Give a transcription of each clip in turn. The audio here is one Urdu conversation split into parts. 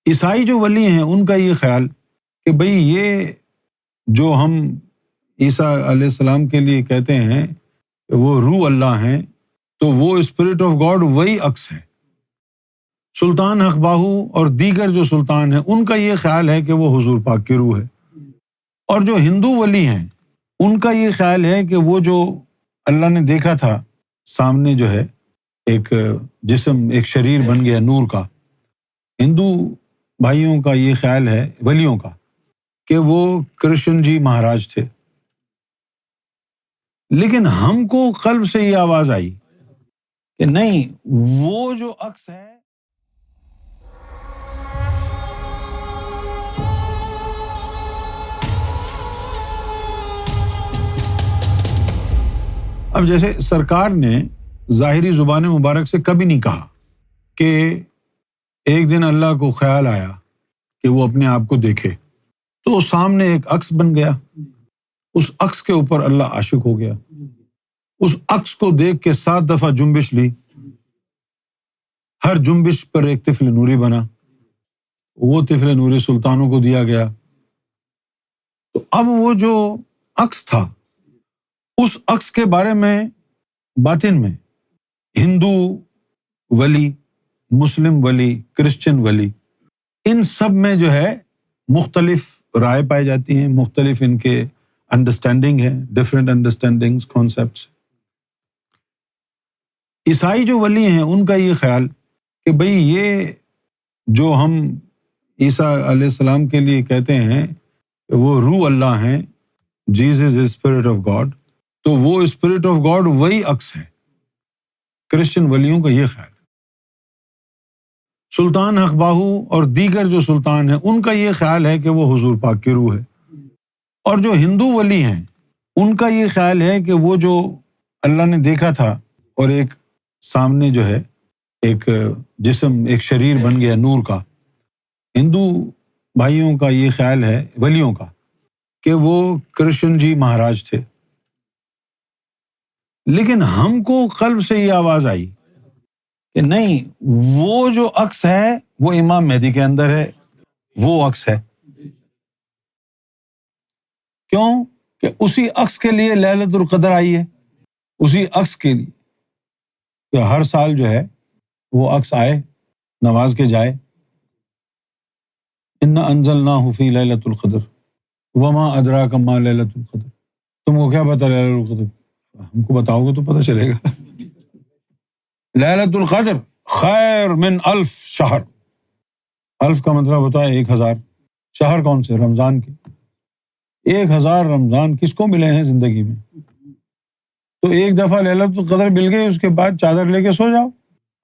عیسائی جو ولی ہیں ان کا یہ خیال کہ بھئی یہ جو ہم عیسیٰ علیہ السلام کے لیے کہتے ہیں کہ وہ روح اللہ ہیں، تو وہ اسپرٹ آف گاڈ وہی عکس ہے۔ سلطان حق باہو اور دیگر جو سلطان ہیں ان کا یہ خیال ہے کہ وہ حضور پاک کی روح ہے، اور جو ہندو ولی ہیں ان کا یہ خیال ہے کہ وہ جو اللہ نے دیکھا تھا سامنے جو ہے ایک جسم، ایک شریر بن گیا نور کا۔ ہندو بھائیوں کا یہ خیال ہے، ولیوں کا، کہ وہ کرشن جی مہاراج تھے۔ لیکن ہم کو قلب سے یہ آواز آئی کہ نہیں، وہ جو عکس ہے اب جیسے سرکار نے ظاہری زبان مبارک سے کبھی نہیں کہا کہ ایک دن اللہ کو خیال آیا کہ وہ اپنے آپ کو دیکھے تو سامنے ایک عکس بن گیا، اس عکس کے اوپر اللہ عاشق ہو گیا، اس عکس کو دیکھ کے 7 دفعہ جنبش لی، ہر جنبش پر ایک طفل نوری بنا، وہ طفل نوری سلطانوں کو دیا گیا۔ تو اب وہ جو عکس تھا، اس عکس کے بارے میں باطن میں ہندو ولی، مسلم ولی، کرسچن ولی، ان سب میں جو ہے مختلف رائے پائی جاتی ہیں، مختلف ان کے انڈرسٹینڈنگ ہے، ڈفرینٹ انڈرسٹینڈنگز، کانسیپٹس۔ عیسائی جو ولی ہیں ان کا یہ خیال کہ بھئی یہ جو ہم عیسیٰ علیہ السلام کے لیے کہتے ہیں کہ وہ روح اللہ ہیں، Jesus is spirit of God, تو وہ اسپرٹ آف گاڈ وہی عکس ہے۔ کرسچن ولیوں کا یہ خیال ہے۔ سلطان حق باہو اور دیگر جو سلطان ہیں ان کا یہ خیال ہے کہ وہ حضور پاک کی روح ہے، اور جو ہندو ولی ہیں ان کا یہ خیال ہے کہ وہ جو اللہ نے دیکھا تھا اور ایک سامنے جو ہے ایک جسم، ایک شریر بن گیا نور کا۔ ہندو بھائیوں کا یہ خیال ہے، ولیوں کا، کہ وہ کرشن جی مہاراج تھے۔ لیکن ہم کو قلب سے یہ آواز آئی کہ نہیں، وہ جو عکس ہے وہ امام مہدی کے اندر ہے، وہ عکس ہے۔ کیوں؟ کہ اسی عکس کے لیے لیلۃ القدر آئی ہے، اسی عکس کے لیے کہ ہر سال جو ہے وہ عکس آئے، نواز کے جائے۔ انا انزلناہ فی لیلۃ القدر وما ادراک ما لیلۃ القدر۔ تم کو کیا پتہ لیلۃ القدر؟ ہم کو بتاؤ گے تو پتہ چلے گا۔ لیلۃ القدر خیر من 1000 شہر۔ 1000 کا مطلب ہوتا ہے 1000۔ شہر کون سے؟ رمضان کے۔ 1000 رمضان کس کو ملے ہیں زندگی میں؟ تو ایک دفعہ لیلۃ القدر مل گئی، اس کے بعد چادر لے کے سو جاؤ۔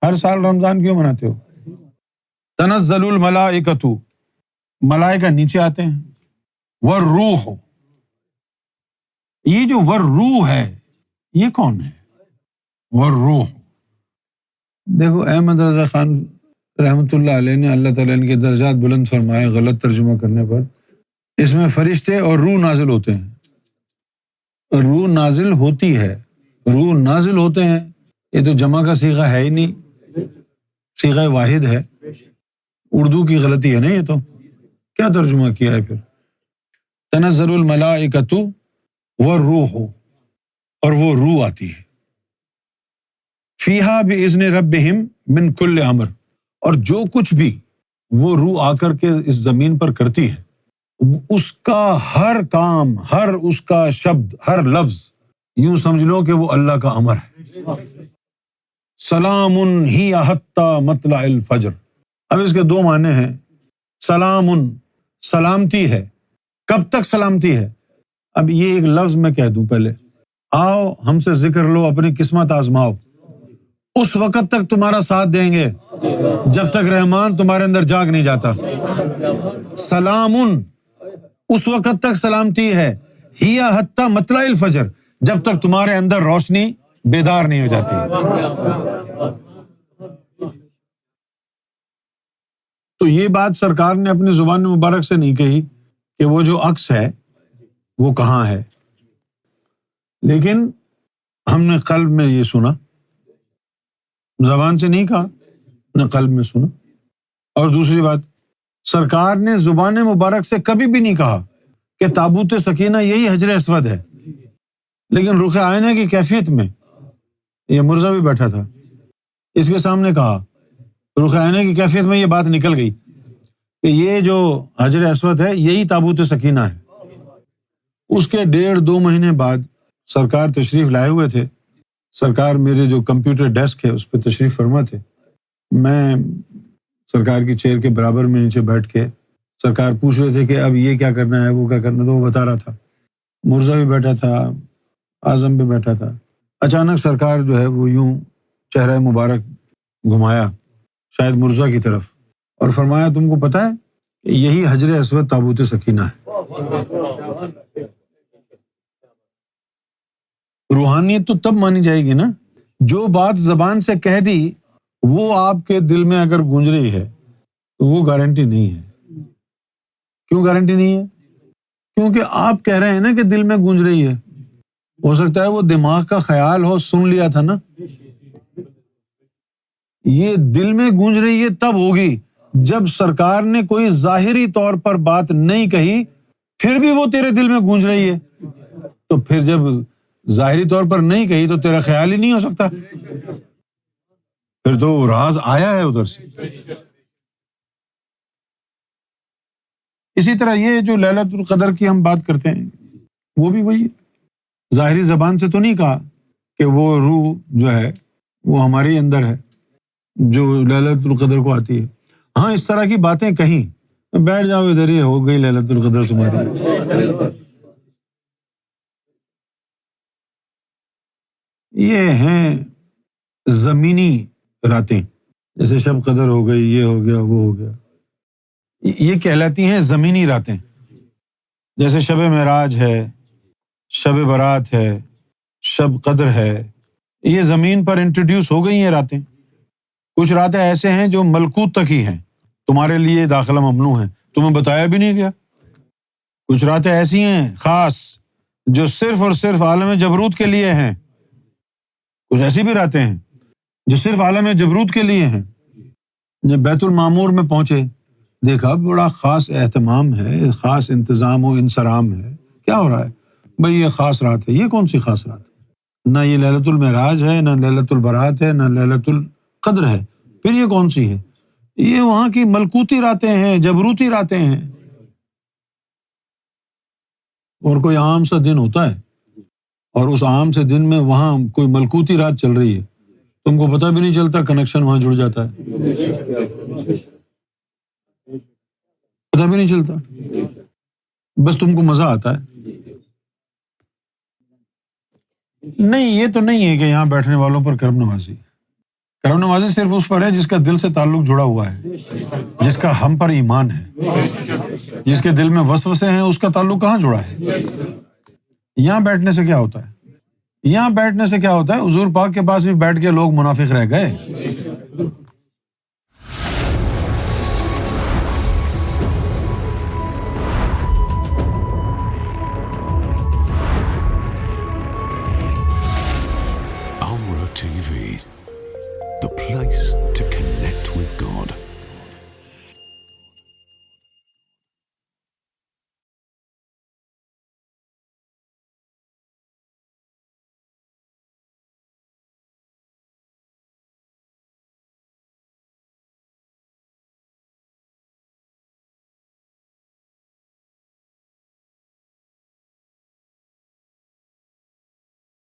ہر سال رمضان کیوں مناتے ہو؟ تنزل الملائکۃ، ملائکہ نیچے آتے ہیں، والروح، یہ جو والروح ہے یہ کون ہے؟ والروح، دیکھو احمد رضا خان رحمۃ اللہ علیہ نے اللہ تعالیٰ ان کے درجات بلند فرمائے غلط ترجمہ کرنے پر، اس میں فرشتے اور روح نازل ہوتے ہیں، روح نازل ہوتی ہے، روح نازل ہوتے ہیں، یہ تو جمع کا صیغہ ہے ہی نہیں، صیغہ واحد ہے۔ اردو کی غلطی ہے نا، یہ تو کیا ترجمہ کیا ہے پھر؟ تنزل الملائکۃ والروح، اور وہ روح آتی ہے، فیہا باذن ربہم من کل امر، اور جو کچھ بھی وہ روح آ کر کے اس زمین پر کرتی ہے، اس کا ہر کام، ہر اس کا شبد، ہر لفظ یوں سمجھ لو کہ وہ اللہ کا امر ہے۔ سلام ہی حتی مطلع الفجر۔ اب اس کے 2 معنی ہیں۔ سلام، سلامتی ہے، کب تک سلامتی ہے؟ اب یہ ایک لفظ میں کہہ دوں پہلے، آؤ ہم سے ذکر لو، اپنی قسمت آزماؤ، اس وقت تک تمہارا ساتھ دیں گے جب تک رحمان تمہارے اندر جاگ نہیں جاتا۔ سلام، اس وقت تک سلامتی ہے، ہی حتی مطلع الفجر، جب تک تمہارے اندر روشنی بیدار نہیں ہو جاتی۔ تو یہ بات سرکار نے اپنی زبان مبارک سے نہیں کہی کہ وہ جو عکس ہے وہ کہاں ہے، لیکن ہم نے قلب میں یہ سنا، زبان سے نہیں کہا، نے قلب میں سنا۔ اور دوسری بات، سرکار نے زبان مبارک سے کبھی بھی نہیں کہا کہ تابوت سکینہ یہی حجر اسود ہے، لیکن رخ آئینہ کی کیفیت میں یہ مرزا بھی بیٹھا تھا، اس کے سامنے کہا، رخ آئینہ کی کیفیت میں یہ بات نکل گئی کہ یہ جو حجر اسود ہے یہی تابوت سکینہ ہے۔ اس کے 1.5-2 مہینے بعد سرکار تشریف لائے ہوئے تھے، سرکار میرے جو کمپیوٹر ڈیسک ہے اس پہ تشریف فرما تھے، میں سرکار کی چیئر کے برابر میں نیچے بیٹھ کے سرکار پوچھ رہے تھے کہ اب یہ کیا کرنا ہے، وہ کیا کرنا ہے، تو وہ بتا رہا تھا، مرزا بھی بیٹھا تھا، اعظم بھی بیٹھا تھا۔ اچانک سرکار جو ہے وہ یوں چہرہ مبارک گھمایا شاید مرزا کی طرف اور فرمایا، تم کو پتہ ہے کہ یہی حجر اسود تابوت سکینہ ہے۔ روحانیت تو تب مانی جائے گی نا جو بات زبان سے کہہ دی وہ آپ کے دل میں اگر گونج رہی ہے تو وہ گارنٹی نہیں ہے۔ کیوں گارنٹی نہیں ہے؟ کیونکہ آپ کہہ رہے ہیں نا کہ دل میں گونج رہی ہے، ہو سکتا ہے وہ دماغ کا خیال ہو، سن لیا تھا نا۔ یہ دل میں گونج رہی ہے تب ہوگی جب سرکار نے کوئی ظاہری طور پر بات نہیں کہی پھر بھی وہ تیرے دل میں گونج رہی ہے، تو پھر جب ظاہری طور پر نہیں کہی تو تیرا خیال ہی نہیں ہو سکتا، پھر تو راز آیا ہے ادھر سے۔ اسی طرح یہ جو لیلۃ القدر کی ہم بات کرتے ہیں وہ بھی وہی ہے، ظاہری زبان سے تو نہیں کہا کہ وہ روح جو ہے وہ ہمارے اندر ہے جو لیلۃ القدر کو آتی ہے۔ ہاں اس طرح کی باتیں کہیں، بیٹھ جاؤ ادھر ہی، ہو گئی لیلۃ القدر تمہاری۔ یہ ہیں زمینی راتیں، جیسے شب قدر ہو گئی، یہ ہو گیا، وہ ہو گیا، یہ کہلاتی ہیں زمینی راتیں۔ جیسے شب معراج ہے، شب برات ہے، شب قدر ہے، یہ زمین پر انٹروڈیوس ہو گئی ہیں راتیں۔ کچھ راتیں ایسے ہیں جو ملکوت تک ہی ہیں، تمہارے لیے داخلہ ممنوع ہیں، تمہیں بتایا بھی نہیں گیا۔ کچھ راتیں ایسی ہیں خاص جو صرف اور صرف عالم جبروت کے لیے ہیں، کچھ ایسی بھی راتیں ہیں جو صرف عالم جبروت کے لیے ہیں۔ جب بیت المعمور میں پہنچے دیکھا بڑا خاص اہتمام ہے، خاص انتظام و انصرام ہے، کیا ہو رہا ہے؟ بھئی یہ خاص رات ہے۔ یہ کون سی خاص رات ہے؟ نہ یہ لیلۃ المعراج ہے، نہ لیلۃ البرات ہے، نہ لیلۃ القدر ہے، پھر یہ کون سی ہے؟ یہ وہاں کی ملکوتی راتیں ہیں، جبروتی راتیں ہیں۔ اور کوئی عام سا دن ہوتا ہے اور اس عام سے دن میں وہاں کوئی ملکوتی رات چل رہی ہے، تم کو پتہ بھی نہیں چلتا، کنیکشن وہاں جڑ جاتا ہے، پتہ بھی نہیں چلتا، بس تم کو مزہ آتا ہے۔ نہیں، یہ تو نہیں ہے کہ یہاں بیٹھنے والوں پر کرم نوازی، کرم نوازی صرف اس پر ہے جس کا دل سے تعلق جڑا ہوا ہے، جس کا ہم پر ایمان ہے، جس کے دل میں وسوسے ہیں، اس کا تعلق کہاں جڑا ہے؟ یہاں بیٹھنے سے کیا ہوتا ہے؟ یہاں بیٹھنے سے کیا ہوتا ہے؟ حضور پاک کے پاس بھی بیٹھ کے لوگ منافق رہ گئے۔